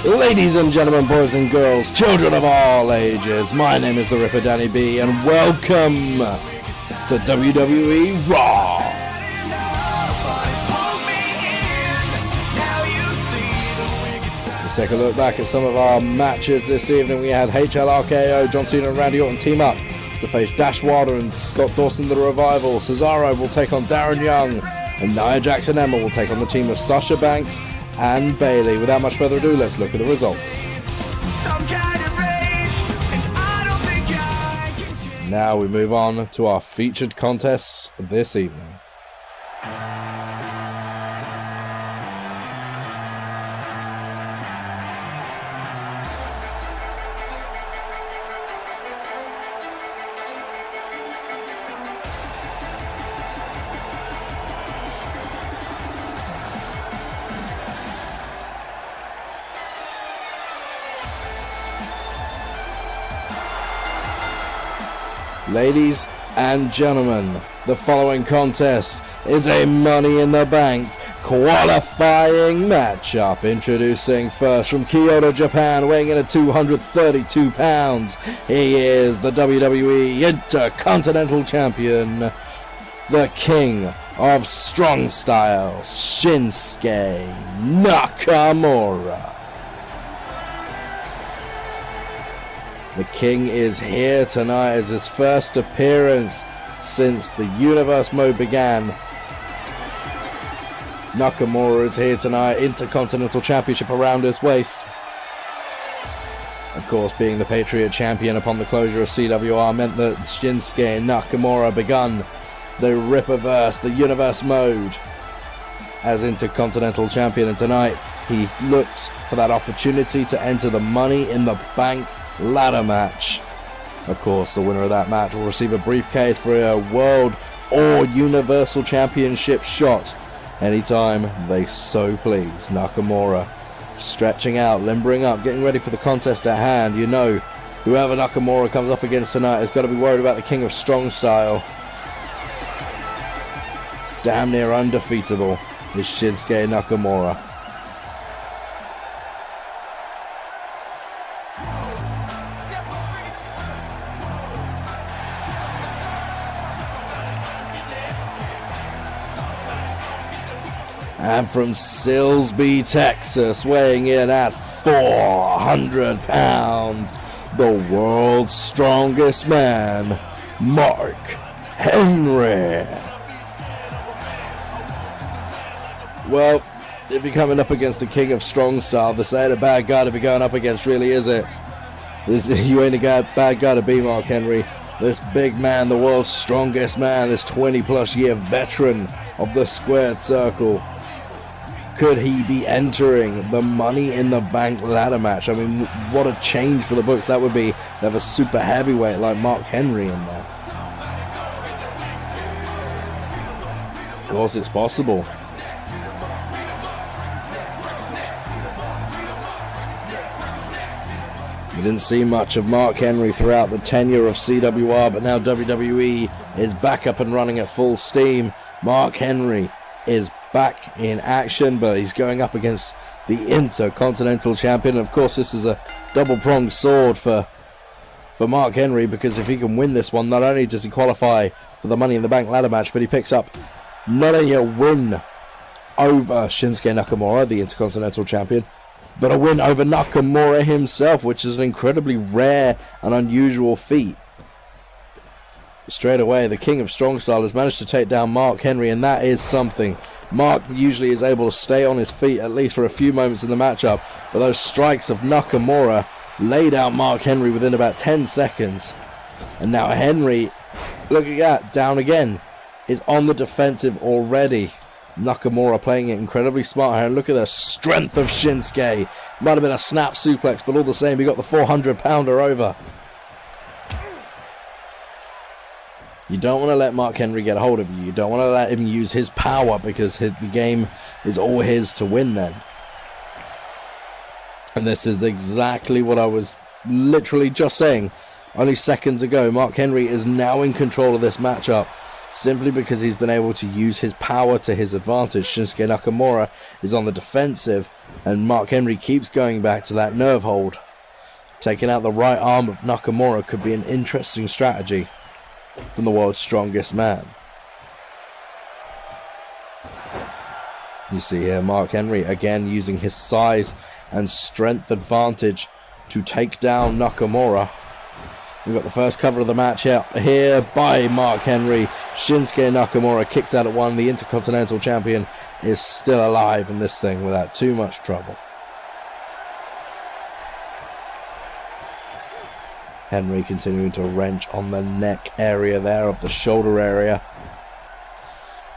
Ladies and gentlemen, boys and girls, children of all ages, my name is the Ripper Danny B, and welcome to WWE Raw. Let's take a look back at some of our matches this evening. We had HLRKO, John Cena and Randy Orton team up to face Dash Wilder and Scott Dawson, the Revival. Cesaro will take on Darren Young, and Nia Jax and Emma will take on the team of Sasha Banks and Bayley. Without much further ado, let's look at the results. Now we move on to our featured contests this evening. Ladies and gentlemen, the following contest is a Money in the Bank qualifying matchup. Introducing first from Kyoto, Japan, weighing in at 232 pounds. He is the WWE Intercontinental Champion, the King of Strong Style, Shinsuke Nakamura. The King is here tonight as his first appearance since the Universe mode began. Nakamura is here tonight, Intercontinental Championship around his waist. Of course, being the Patriot Champion upon the closure of CWR meant that Shinsuke Nakamura begun the Ripperverse, the Universe mode, as Intercontinental Champion. And tonight, he looks for that opportunity to enter the Money in the Bank ladder match. Of course, the winner of that match will receive a briefcase for a World or Universal Championship shot anytime they so please. Nakamura stretching out, limbering up, getting ready for the contest at hand. You know, whoever Nakamura comes up against tonight has got to be worried about the King of Strong Style. Damn near undefeatable is Shinsuke Nakamura. And from Silsbee, Texas, weighing in at 400 pounds, the world's strongest man, Mark Henry. Well, if you're coming up against the King of Strong Style, this ain't a bad guy to be going up against, really, is it? You ain't a bad guy to be, Mark Henry. This big man, the world's strongest man, this 20-plus year veteran of the squared circle. Could he be entering the Money in the Bank ladder match? I mean, what a change for the books that would be to have a super heavyweight like Mark Henry in there. Of course, it's possible. We didn't see much of Mark Henry throughout the tenure of CWR, but now WWE is back up and running at full steam. Mark Henry is back in action, but he's going up against the Intercontinental Champion. Of course, this is a double-pronged sword for Mark Henry, because if he can win this one, not only does he qualify for the Money in the Bank ladder match, but he picks up not only a win over Shinsuke Nakamura, the Intercontinental Champion, but a win over Nakamura himself, which is an incredibly rare and unusual feat. Straight away, the King of Strong Style has managed to take down Mark Henry, and that is something. Mark usually is able to stay on his feet at least for a few moments in the matchup, but those strikes of Nakamura laid out Mark Henry within about 10 seconds. And now Henry, look at that, down again, is on the defensive already. Nakamura playing it incredibly smart here, and look at the strength of Shinsuke. Might have been a snap suplex, but all the same, he got the 400-pounder over. You don't want to let Mark Henry get a hold of you. You don't want to let him use his power, because the game is all his to win then. And this is exactly what I was literally just saying only seconds ago. Mark Henry is now in control of this matchup. simply because he's been able to use his power to his advantage. Shinsuke Nakamura is on the defensive, and Mark Henry keeps going back to that nerve hold. Taking out the right arm of Nakamura could be an interesting strategy from the world's strongest man. You see here Mark Henry again using his size and strength advantage to take down Nakamura. We've got the first cover of the match here by Mark Henry. Shinsuke Nakamura kicks out at 1. The Intercontinental Champion is still alive in this thing without too much trouble. Henry continuing to wrench on the neck area there of the shoulder area.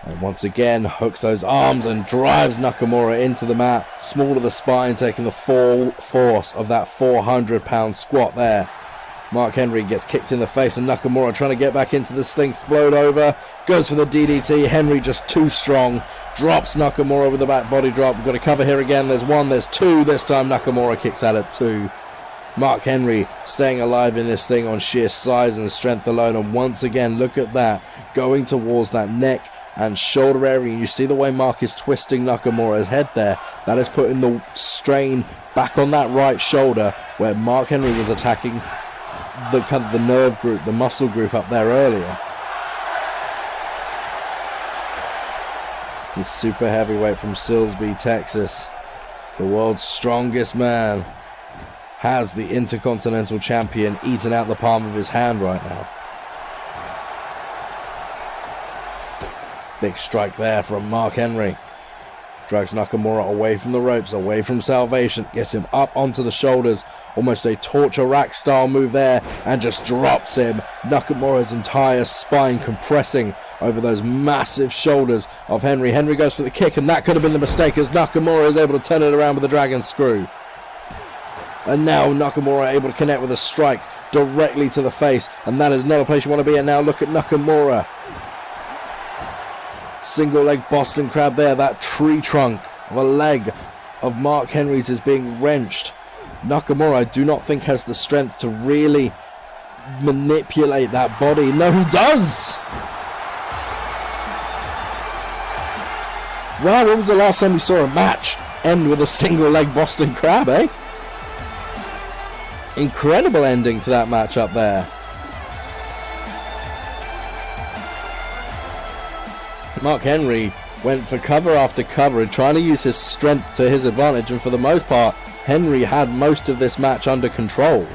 And once again hooks those arms and drives Nakamura into the mat. Small to the spine, taking the full force of that 400-pound squat there. Mark Henry gets kicked in the face, and Nakamura trying to get back into this thing, float over, goes for the DDT. Henry just too strong, drops Nakamura with the back body drop. We've got to cover here again. There's 1, there's 2. This time Nakamura kicks out at 2. Mark Henry staying alive in this thing on sheer size and strength alone. And once again, look at that, going towards that neck and shoulder area. And you see the way Mark is twisting Nakamura's head there. That is putting the strain back on that right shoulder where Mark Henry was attacking the nerve group, the muscle group up there earlier. He's super heavyweight from Silsbee, Texas. The world's strongest man has the Intercontinental Champion eaten out the palm of his hand right now. Big strike there from Mark Henry. Drags Nakamura away from the ropes, away from salvation, gets him up onto the shoulders, almost a torture rack style move there, and just drops him. Nakamura's entire spine compressing over those massive shoulders of Henry. Henry goes for the kick, and that could have been the mistake as Nakamura is able to turn it around with the dragon screw. And now Nakamura able to connect with a strike directly to the face, and that is not a place you want to be. And now look at Nakamura. Single leg Boston Crab there. That tree trunk of a leg of Mark Henry's is being wrenched. Nakamura, I do not think, has the strength to really manipulate that body. No, he does! Wow, when was the last time we saw a match end with a single leg Boston Crab, eh? Incredible ending to that match up there. Mark Henry went for cover after cover, trying to use his strength to his advantage, and for the most part, Henry had most of this match under control.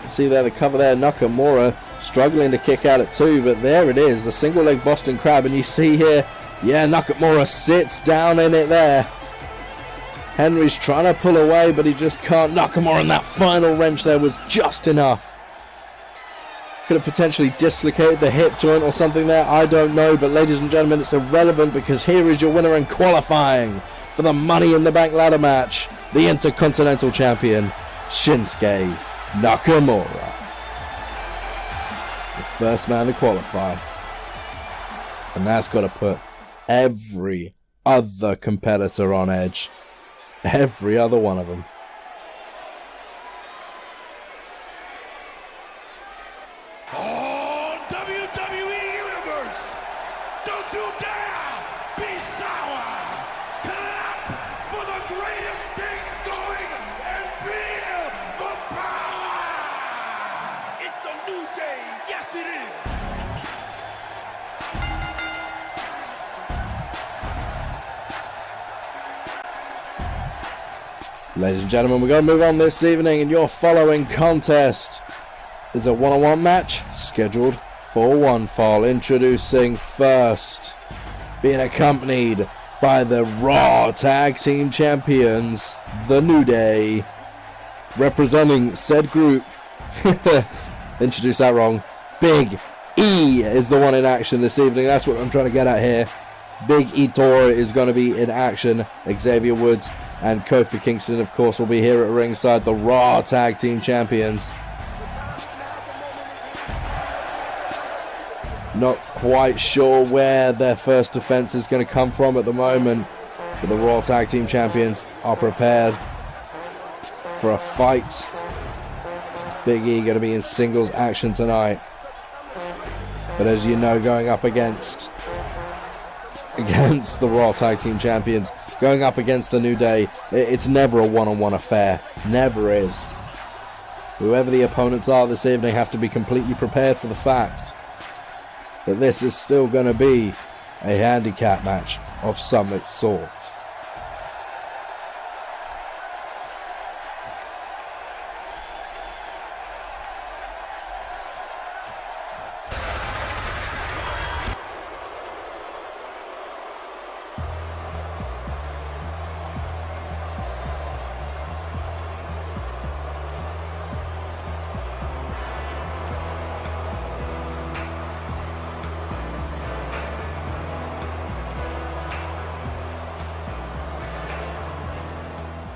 See there, the cover there, Nakamura struggling to kick out at 2, but there it is, the single leg Boston Crab, and you see here, yeah, Nakamura sits down in it there. Henry's trying to pull away, but he just can't. Nakamura, and that final wrench there was just enough. Could have potentially dislocated the hip joint or something there, I don't know, but ladies and gentlemen, it's irrelevant because here is your winner and qualifying for the Money in the Bank ladder match, the Intercontinental Champion, Shinsuke Nakamura. The first man to qualify. And that's got to put every other competitor on edge. Every other one of them. Oh, WWE Universe, don't you dare be sour. Clap for the greatest thing going and feel the power. It's a new day. Yes, it is. Ladies and gentlemen, we're going to move on this evening, and your following contest is a one-on-one match scheduled for one fall. Introducing first, being accompanied by the Raw Tag Team Champions, The New Day, representing said group. Introduced that wrong. Big E is the one in action this evening. That's what I'm trying to get at here. Big Etor is going to be in action. Xavier Woods and Kofi Kingston, of course, will be here at ringside, the Raw Tag Team Champions. Not quite sure where their first defense is going to come from at the moment, but the Raw Tag Team Champions are prepared for a fight. Big E going to be in singles action tonight. But as you know, going up against the Raw Tag Team Champions, going up against the New Day, it's never a one-on-one affair. Never is. Whoever the opponents are this evening have to be completely prepared for the fact that this is still going to be a handicap match of some sort.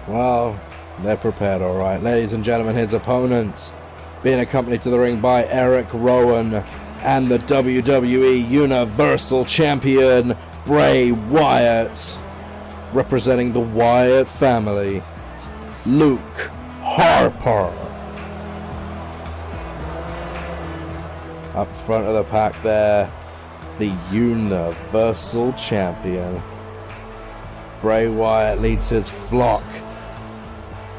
Well, they're prepared, all right. Ladies and gentlemen, his opponent, being accompanied to the ring by Eric Rowan and the WWE Universal Champion, Bray Wyatt, representing the Wyatt family, Luke Harper. Up front of the pack there, the Universal Champion. Bray Wyatt leads his flock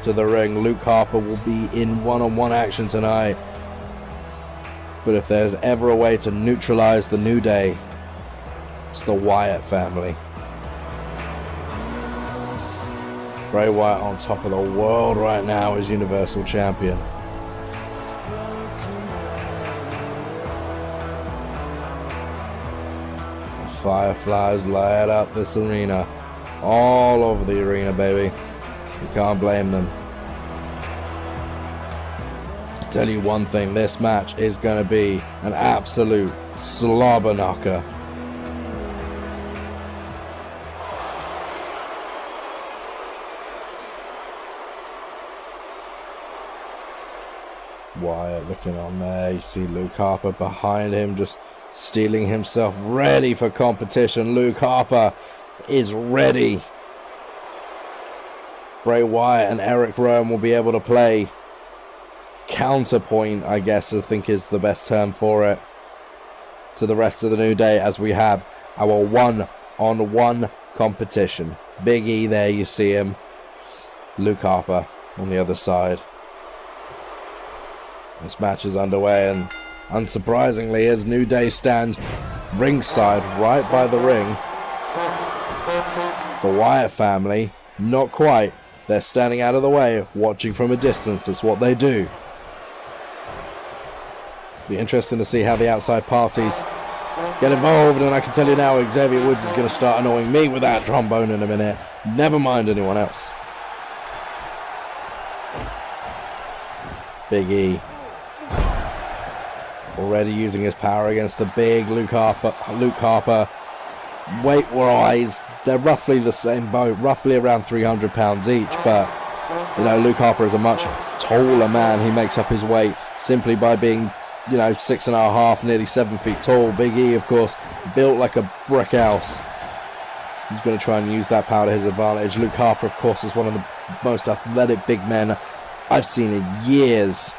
to the ring. Luke Harper will be in one-on-one action tonight. But if there's ever a way to neutralize the New Day, it's the Wyatt family. Bray Wyatt on top of the world right now as Universal Champion. Fireflies light up this arena. All over the arena, baby. You can't blame them. I'll tell you one thing, this match is going to be an absolute slobber knocker. Wyatt looking on there. You see Luke Harper behind him, just steeling himself, ready for competition. Luke Harper is ready. Bray Wyatt and Eric Rowan will be able to play counterpoint, I guess I think is the best term for it, to the rest of the New Day as we have our one-on-one competition. Big E there, you see him. Luke Harper on the other side. This match is underway, and unsurprisingly, as New Day stand ringside right by the ring, the Wyatt family, not quite. They're standing out of the way, watching from a distance. That's what they do. Be interesting to see how the outside parties get involved, and I can tell you now, Xavier Woods is going to start annoying me with that trombone in a minute. Never mind anyone else. Big E already using his power against the big Luke Harper. Weight-wise, they're roughly the same boat, roughly around 300 pounds each, but you know, Luke Harper is a much taller man. He makes up his weight simply by being, you know, 6.5, nearly 7 feet tall. Big E, of course, built like a brick house. He's going to try and use that power to his advantage. Luke Harper, of course, is one of the most athletic big men I've seen in years,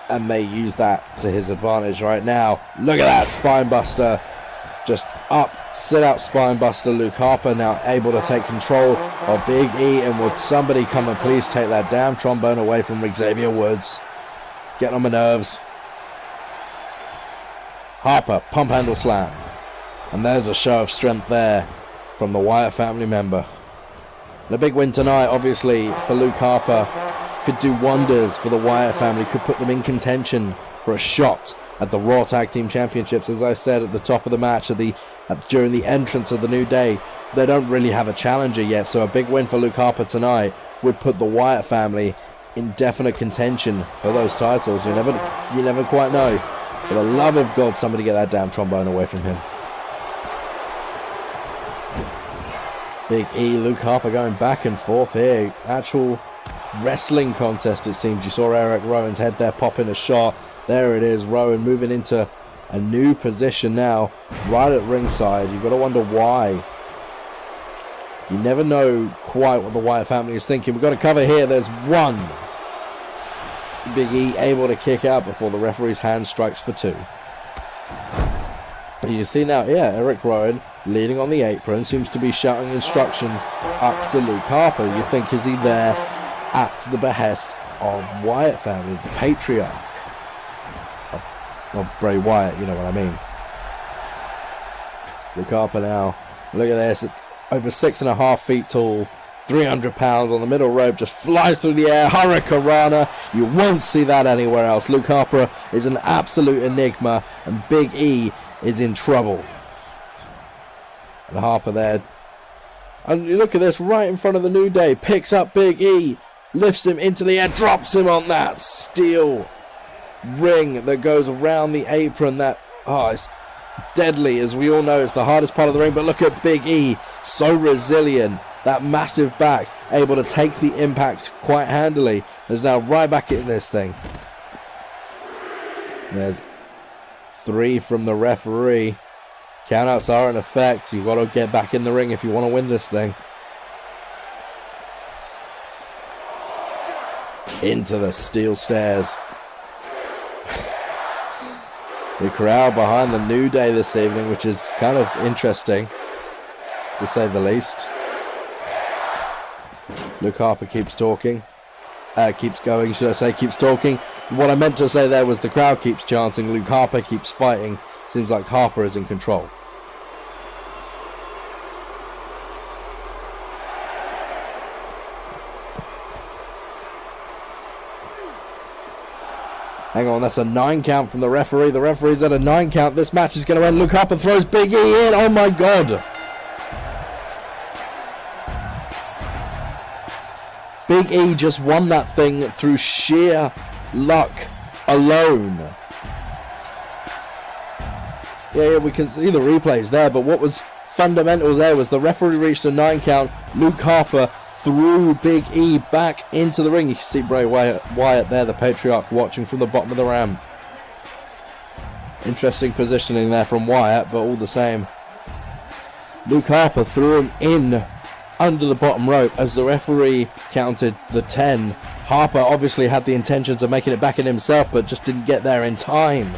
and may use that to his advantage right now. Look at that spine buster. Just up, sit out spine buster. Luke Harper now able to take control of Big E, and would somebody come and please take that damn trombone away from Xavier Woods. Getting on my nerves. Harper, pump handle slam. And there's a show of strength there from the Wyatt family member. And a big win tonight, obviously, for Luke Harper. Could do wonders for the Wyatt family. Could put them in contention for a shot at the Raw Tag Team Championships. As I said at the top of the match, during the entrance of the New Day, they don't really have a challenger yet. So a big win for Luke Harper tonight would put the Wyatt family in definite contention for those titles. You never quite know. For the love of God, somebody get that damn trombone away from him. Big E, Luke Harper going back and forth here. Actual wrestling contest, it seems. You saw Eric Rowan's head there popping a shot. There it is, Rowan moving into a new position now, right at ringside. You've got to wonder why. You never know quite what the Wyatt family is thinking. We've got to cover here. There's one. Big E able to kick out before the referee's hand strikes for two. You see now, yeah, Eric Rowan leaning on the apron, seems to be shouting instructions up to Luke Harper. You think, is he there at the behest of Wyatt family, the patriarch of Bray Wyatt, you know what I mean. Luke Harper now, look at this, over 6.5 feet tall, 300 pounds on the middle rope, just flies through the air, Hurricanrana. You won't see that anywhere else. Luke Harper is an absolute enigma, and Big E is in trouble. And Harper there, and you look at this, right in front of the New Day, picks up Big E, lifts him into the air, drops him on that steel ring that goes around the apron. That, it's deadly. As we all know, it's the hardest part of the ring, but look at Big E, so resilient. That massive back, able to take the impact quite handily. Is now right back in this thing. There's 3 from the referee. Countouts are in effect. You've got to get back in the ring if you want to win this thing. Into the steel stairs. The crowd behind the New Day this evening, which is kind of interesting, to say the least. Luke Harper keeps talking. Keeps going, should I say, keeps talking. What I meant to say there was the crowd keeps chanting, Luke Harper keeps fighting. Seems like Harper is in control. Hang on, that's a 9 count from the referee. The referee's at a 9 count. This match is going to end. Luke Harper throws Big E in. Oh my God. Big E just won that thing through sheer luck alone. Yeah, we can see the replays there, but what was fundamental there was the referee reached a 9 count. Luke Harper threw Big E back into the ring. You can see Bray Wyatt there, the patriarch, watching from the bottom of the ramp. Interesting positioning there from Wyatt, but all the same. Luke Harper threw him in under the bottom rope as the referee counted the 10. Harper obviously had the intentions of making it back in himself, but just didn't get there in time.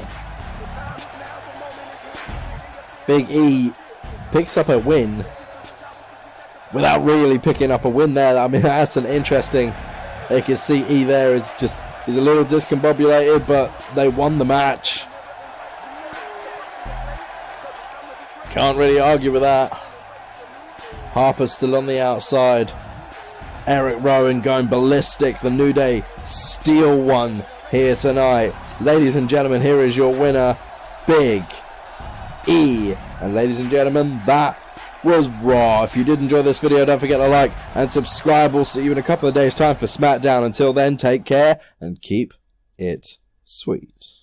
Big E picks up a win without really picking up a win there. I mean, that's an interesting. You can see E there is just, he's a little discombobulated, but they won the match. Can't really argue with that. Harper's still on the outside. Eric Rowan going ballistic. The New Day steal one here tonight. Ladies and gentlemen, here is your winner, Big E. And ladies and gentlemen, that was Raw. If you did enjoy this video, don't forget to like and subscribe. We'll see you in a couple of days' time for SmackDown. Until then, take care and keep it sweet.